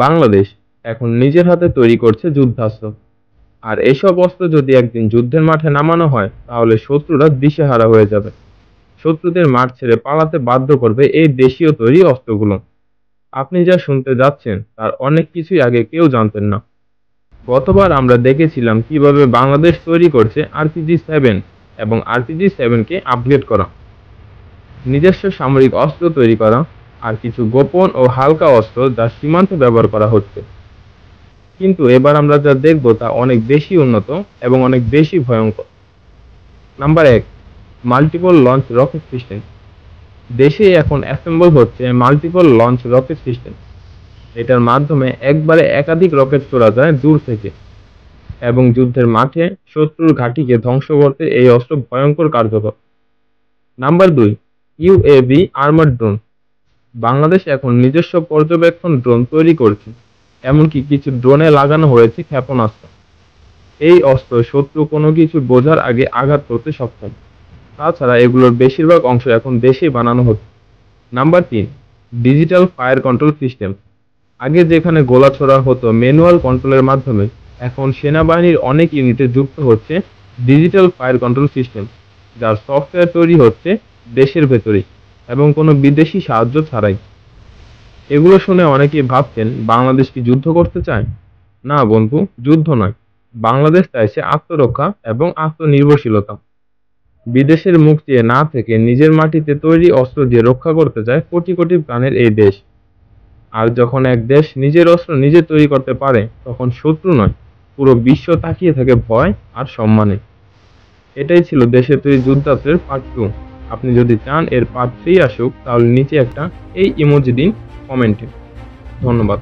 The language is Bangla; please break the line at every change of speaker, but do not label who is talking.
বাংলাদেশ এখন নিজের হাতে তৈরি করছে যুদ্ধাস্ত্র। আর এসব অস্ত্র যদি একদিন যুদ্ধের মাঠে নামানো হয় তাহলে শত্রুরা দিশেহারা হয়ে যাবে। শত্রুদের মাঠ ছেড়ে পালাতে বাধ্য করবে এই দেশীয় তৈরি অস্ত্রগুলো। আপনি যা শুনতে যাচ্ছেন তার অনেক কিছুই আগে কেউ জানতেন না। গতবার আমরা দেখেছিলাম কিভাবে বাংলাদেশ তৈরি করছে RPG-7 এবং RPG-7কে আপগ্রেড করা, নিজস্ব সামরিক অস্ত্র তৈরি করা, আর কিছু গোপন ও হালকা অস্ত্র যা সীমান্তে ব্যবহার করা হচ্ছে। কিন্তু এবার আমরা যা দেখব তা অনেক বেশি উন্নত এবং অনেক বেশি ভয়ঙ্কর। Number 1, multiple launch rocket system. দেশে এখন অ্যাসেম্বল হচ্ছে মাল্টিপল লঞ্চ রকেট সিস্টেম। এটার মাধ্যমে একবারে একাধিক রকেট ছোড়া যায় দূর থেকে, এবং যুদ্ধের মাঠে শত্রুর ঘাঁটিকে ধ্বংস করতে এই অস্ত্র ভয়ঙ্কর কার্যকর। Number 2, UAV armour drone. Bangladesh এখন নিজস্ব পর্যবেক্ষণ ড্রোন তৈরি করছে, এমনকি কিছু ড্রোনে লাগানো হয়েছে ক্ষেপণাস্ত্র। এই অস্ত্র শত্রু কোনো কিছু বোঝার আগে আঘাত করতে সক্ষম। তাছাড়া এগুলোর বেশিরভাগ অংশ এখন দেশেই বানানো হচ্ছে। Number 3, digital fire control system. আগে যেখানে গোলা ছোড়া হতো ম্যানুয়াল কন্ট্রোলের মাধ্যমে, এখন সেনাবাহিনীর অনেক ইউনিটে যুক্ত হচ্ছে ডিজিটাল ফায়ার কন্ট্রোল সিস্টেম, যার সফটওয়্যার তৈরি হচ্ছে দেশের ভেতরেই এবং কোনো বিদেশি সাহায্য ছাড়াই। এগুলো শুনে অনেকেই ভাবছেন বাংলাদেশ কি যুদ্ধ করতে চায়? না বন্ধু, যুদ্ধ নয়। বাংলাদেশ চাইছে আত্মরক্ষা এবং আত্মনির্ভরশীলতা। বিদেশের মুখ চেয়ে না থেকে নিজের মাটিতে তৈরি অস্ত্র দিয়ে রক্ষা করতে চায় কোটি কোটি প্রাণের এই দেশ। আর যখন এক দেশ নিজের অস্ত্র নিজে তৈরি করতে পারে তখন শত্রু নয়, পুরো বিশ্ব তাকিয়ে থাকে ভয় আর সম্মানে। এটাই ছিল দেশে তৈরি যুদ্ধাস্ত্রের পার্ট 2। আপনি যদি চান এর পার্ট 3 আসুক তাহলে নিচে একটা এই ইমোজি দিন কমেন্টে। ধন্যবাদ।